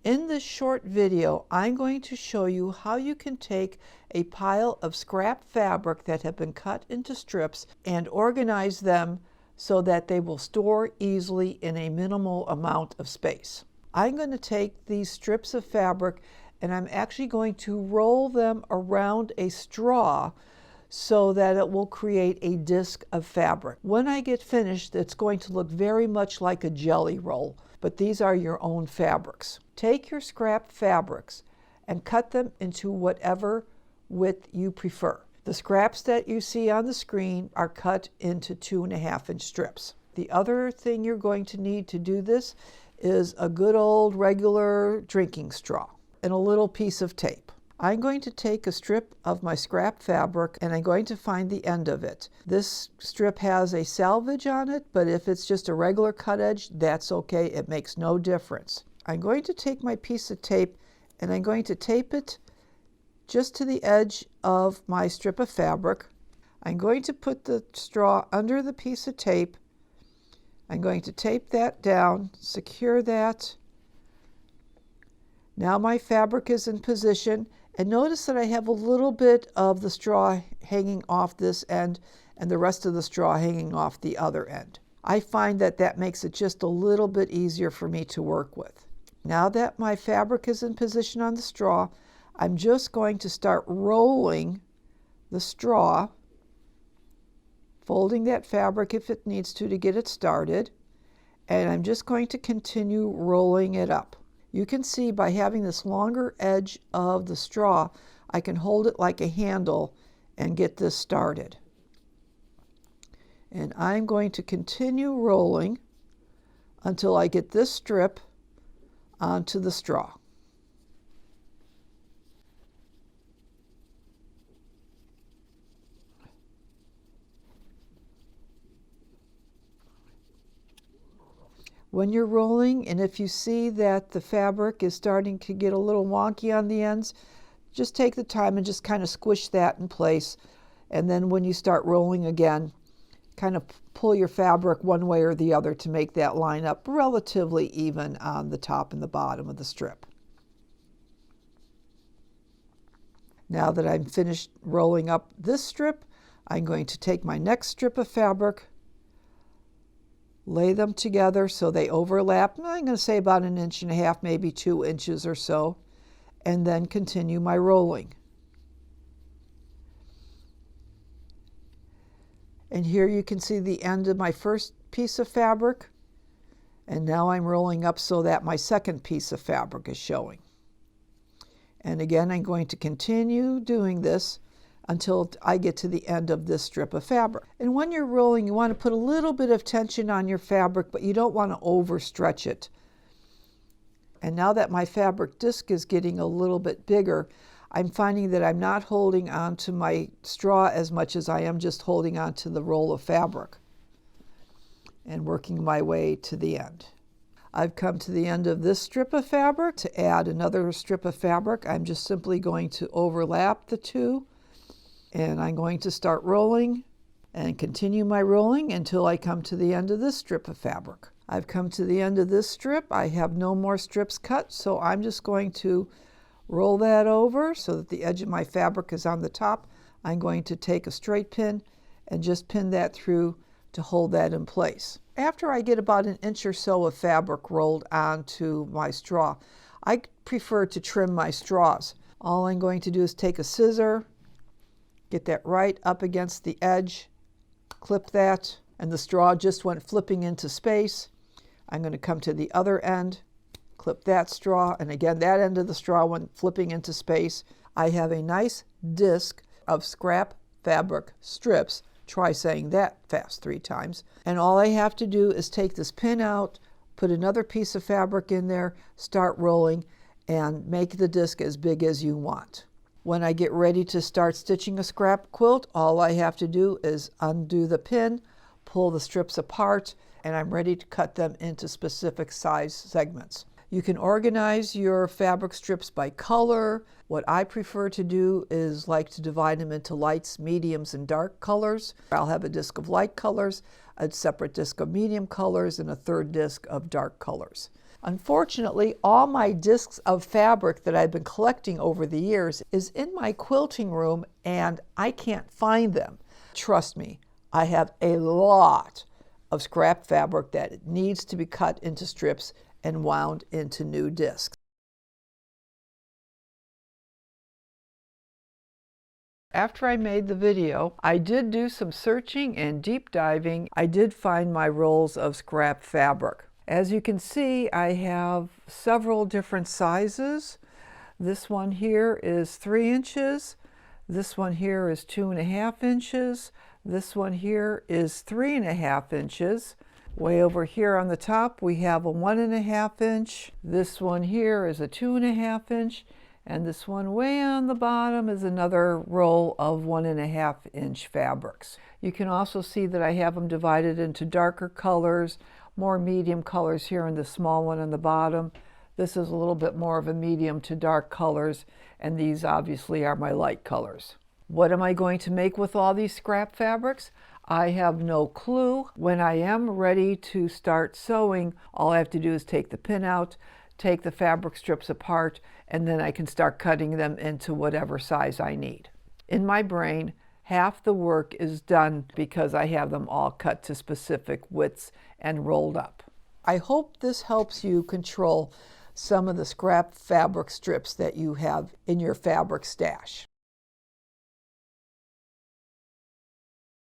In this short video, I'm going to show you how you can take a pile of scrap fabric that have been cut into strips and organize them so that they will store easily in a minimal amount of space. I'm going to take these strips of fabric and I'm actually going to roll them around a straw so that it will create a disc of fabric. When I get finished, it's going to look very much like a jelly roll, but these are your own fabrics. Take your scrap fabrics and cut them into whatever width you prefer. The scraps that you see on the screen are cut into 2.5-inch strips. The other thing you're going to need to do this is a good old regular drinking straw and a little piece of tape. I'm going to take a strip of my scrap fabric and I'm going to find the end of it. This strip has a selvage on it, but if it's just a regular cut edge, that's okay. It makes no difference. I'm going to take my piece of tape and I'm going to tape it just to the edge of my strip of fabric. I'm going to put the straw under the piece of tape. I'm going to tape that down, secure that. Now my fabric is in position, and notice that I have a little bit of the straw hanging off this end and the rest of the straw hanging off the other end. I find that that makes it just a little bit easier for me to work with. Now that my fabric is in position on the straw, I'm just going to start rolling the straw, folding that fabric if it needs to get it started, and I'm just going to continue rolling it up. You can see by having this longer edge of the straw, I can hold it like a handle and get this started. And I'm going to continue rolling until I get this strip onto the straw. When you're rolling, and if you see that the fabric is starting to get a little wonky on the ends, just take the time and just kind of squish that in place. And then when you start rolling again, kind of pull your fabric one way or the other to make that line up relatively even on the top and the bottom of the strip. Now that I'm finished rolling up this strip, I'm going to take my next strip of fabric, lay them together so they overlap. I'm going to say about 1.5 inches, maybe 2 inches or so, and then continue my rolling. And here you can see the end of my first piece of fabric, and now I'm rolling up so that my second piece of fabric is showing. And again, I'm going to continue doing this until I get to the end of this strip of fabric. And when you're rolling, you want to put a little bit of tension on your fabric, but you don't want to overstretch it. And now that my fabric disc is getting a little bit bigger, I'm finding that I'm not holding on to my straw as much as I am just holding on to the roll of fabric and working my way to the end. I've come to the end of this strip of fabric. To add another strip of fabric, I'm just simply going to overlap the two. And I'm going to start rolling and continue my rolling until I come to the end of this strip of fabric. I've come to the end of this strip. I have no more strips cut, so I'm just going to roll that over so that the edge of my fabric is on the top. I'm going to take a straight pin and just pin that through to hold that in place. After I get about 1 inch or so of fabric rolled onto my straw, I prefer to trim my straws. All I'm going to do is take a scissor, get that right up against the edge, clip that, and the straw just went flipping into space. I'm going to come to the other end, clip that straw, and again that end of the straw went flipping into space. I have a nice disc of scrap fabric strips. Try saying that fast 3 times. And all I have to do is take this pin out, put another piece of fabric in there, start rolling, and make the disc as big as you want. When I get ready to start stitching a scrap quilt, all I have to do is undo the pin, pull the strips apart, and I'm ready to cut them into specific size segments. You can organize your fabric strips by color. What I prefer to do is like to divide them into lights, mediums, and dark colors. I'll have a disc of light colors, a separate disc of medium colors, and a third disc of dark colors. Unfortunately, all my discs of fabric that I've been collecting over the years is in my quilting room and I can't find them. Trust me, I have a lot of scrap fabric that needs to be cut into strips and wound into new discs. After I made the video, I did do some searching and deep diving. I did find my rolls of scrap fabric. As you can see, I have several different sizes. This one here is 3 inches. This one here is 2.5 inches. This one here is 3.5 inches. Way over here on the top, we have a 1.5 inch. This one here is a 2.5 inch. And this one way on the bottom is another roll of 1.5 inch fabrics. You can also see that I have them divided into darker colors, more medium colors here in the small one on the bottom. This is a little bit more of a medium to dark colors, and these obviously are my light colors. What am I going to make with all these scrap fabrics? I have no clue. When I am ready to start sewing, all I have to do is take the pin out, take the fabric strips apart, and then I can start cutting them into whatever size I need. In my brain, half the work is done because I have them all cut to specific widths and rolled up. I hope this helps you control some of the scrap fabric strips that you have in your fabric stash.